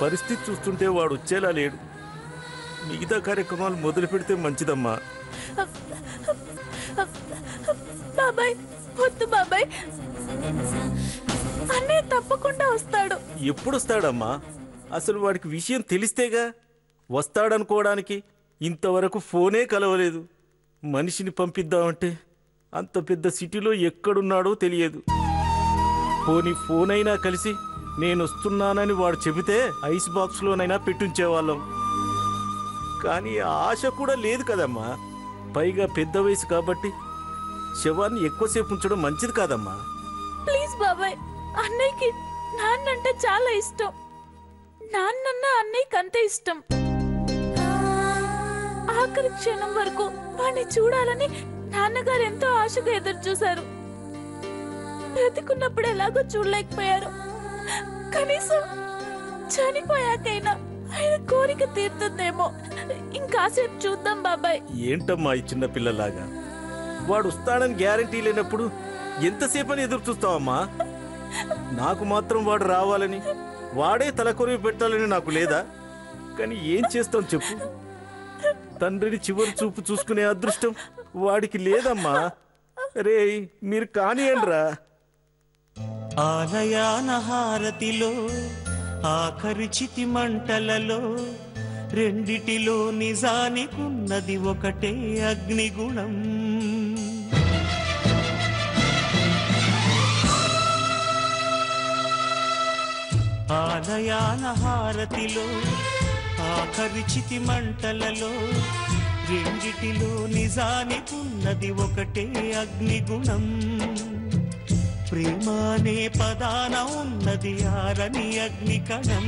పరిస్థితి చూస్తుంటే వాడు వచ్చేలా లేడు. మిగతా కార్యక్రమాలు మొదలు పెడితే మంచిదమ్మా. బాబాయ్ వద్దు బాబాయ్, అన్నయ్య తప్పకుండా వస్తాడు. ఎప్పుడు వస్తాడమ్మా? అసలు వాడికి విషయం తెలిస్తేగా వస్తాడనుకోవడానికి. ఇంతవరకు ఫోనే కలవలేదు. మనిషిని పంపిద్దామంటే అంత పెద్ద సిటీలో ఎక్కడున్నాడో తెలియదు. పోనీ ఫోన్ అయినా కలిసి నేను వస్తున్నానని వాడు చెబితే ఐస్ బాక్స్లోనైనా పెట్టుంచేవాళ్ళం. కానీ ఆ ఆశ కూడా లేదు కదమ్మా. పైగా పెద్ద వయసు కాబట్టి శవాన్ని ఎక్కువసేపు ఉంచడం మంచిది కాదమ్మా. ప్లీజ్ బాబాయ్, అన్నయ్యకి నాన్నంటే చాలా ఇష్టం. నాన్నన్న అన్నయ్యకి అంతే ఇష్టం. ఆఖరి క్షణం వరకు వాడిని చూడాలని నాన్నగారు ఎంతో ఆశగా ఎదురు చూశారు. బ్రతికున్నప్పుడు ఎలాగో చూడలేకపోయారు. కనీసం చనిపోయాకైనా ఆయన కోరిక తీరుతుందేమో. ఇంకాసేపు చూద్దాం బాబాయ్. ఏంటమ్మా ఈ చిన్న పిల్లలాగా? వాడు వస్తాడని గ్యారంటీ లేనప్పుడు ఎంతసేపని ఎదురు చూస్తావమ్మా? నాకు మాత్రం వాడు రావాలని, వాడే తలకొరివి పెట్టాలని నాకు లేదా? కానీ ఏం చేస్తాం చెప్పు? తండ్రిని చివరి చూపు చూసుకునే అదృష్టం వాడికి లేదమ్మా. రే మీరు కానియండ్రా. ఆలయాన హారతిలో ఆఖరి చితి మంటలలో రెండిటిలో నిజానికున్నది ఒకటే అగ్నిగుణం. ఆలయాన హారతిలో ఆఖరి చితి మంటలలో రెండిటిలో నిజానికున్నది ఒకటే అగ్నిగుణం. ప్రేమానే పదాన ఉన్నది ఆరని అగ్నికణం.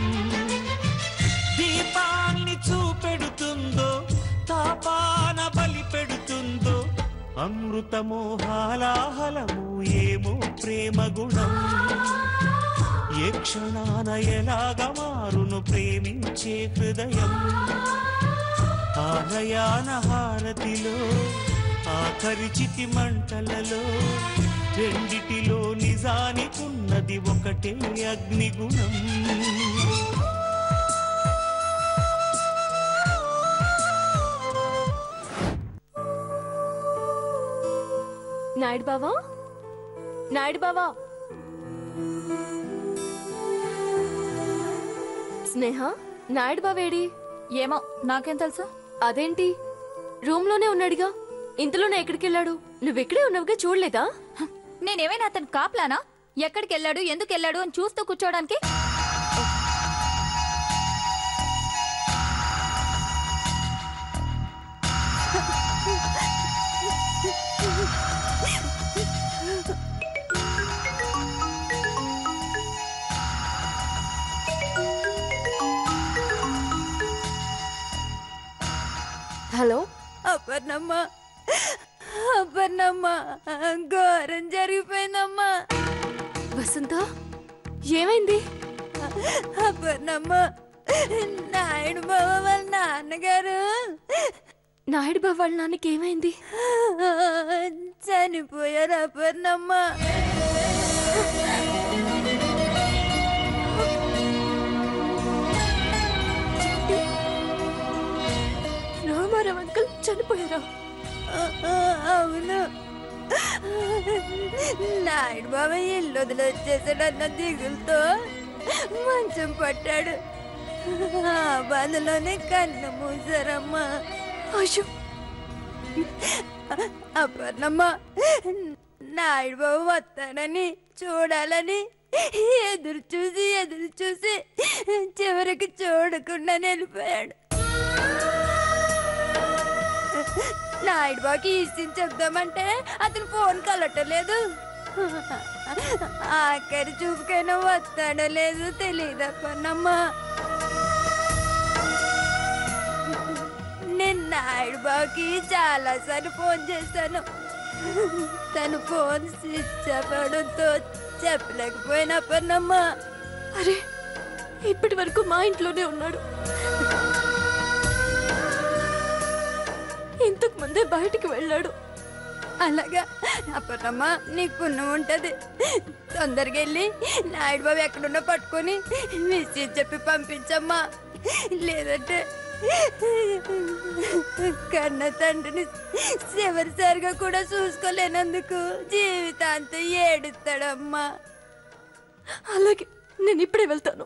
దీపాన్ని చూపెడుతుందో తాపాన బలి పెడుతుందో అమృతమో హాలాహలము ఏమో ప్రేమ గుణం. ఏ క్షణాన ఎలాగ మారును ప్రేమించే హృదయం. ఆలయాన హారతిలో ఆఖరి చితి మంటలలో రెండిటిలో నిజానికున్నది ఒకటే అగ్నిగుణం. నాయుడు బావా, నాయుడు బావా. స్నేహ, నాయుడు బావేడి? ఏమో నాకేం తెలుసా? అదేంటి రూమ్ లోనే ఉన్నాడుగా, ఇంతలోనే ఎక్కడికి వెళ్ళాడు? నువ్వెక్కడే ఉన్నావుగా, చూడలేదా? నేనేమైనా అతను కాపలానా? ఎక్కడికి వెళ్ళాడు, ఎందుకు వెళ్ళాడు అని చూస్తూ కూర్చోడానికి? హలో అపర్ణమ్మ, అపర్ణమ్మ, ఘోరం జరిగిపోయిందమ్మా. వసంత, ఏమైంది? అపర్ణమ్మ, నాయుడు బావ వాళ్ళ నాన్నగారు. నాయుడు బావ వాళ్ళ నాన్నకి ఏమైంది? చనిపోయారు అపర్ణమ్మ. రామారావు అంకుల్ చనిపోయారా? అవును, నాయుడు బావ ఇల్లు వదిలొచ్చేసాడన్న దిగులతో మంచం పట్టాడు. ఆ బాధలోనే కన్ను మూసారమ్మా. అయ్యో, అపర్ణమ్మ, నాయుడు బాబు వస్తాడని చూడాలని ఎదురు చూసి చివరికి చూడకుండా వెళ్ళిపోయాడు. నాయుడు బాబుకి ఈ విషయం చెప్దామంటే అతను ఫోన్ కలటలేదు. ఆఖరి చూపుకైనా వస్తాడో లేదో తెలియదు అపర్ణమ్మ. నేను నాయుడు బాబుకి చాలాసార్లు ఫోన్ చేశాను. తను ఫోన్ స్విచ్ ఆఫ్ అవడంతో చెప్పలేకపోయినా అపర్ణమ్మ. అరే, ఇప్పటి వరకు మా ఇంట్లోనే ఉన్నాడు. ఇంతకు ముందే బయటికి వెళ్ళాడు. అలాగా అప్పటమ్మా నీకు పుణ్యం ఉంటది. తొందరగా వెళ్ళి నాయుడు బాబు ఎక్కడున్నా పట్టుకొని విషయం చెప్పి పంపించమ్మా. లేదంటే కన్న తండ్రిని చివరిసారిగా కూడా చూసుకోలేనందుకు జీవితాంతం ఏడుస్తాడమ్మా. అలాగే నేను ఇప్పుడే వెళ్తాను.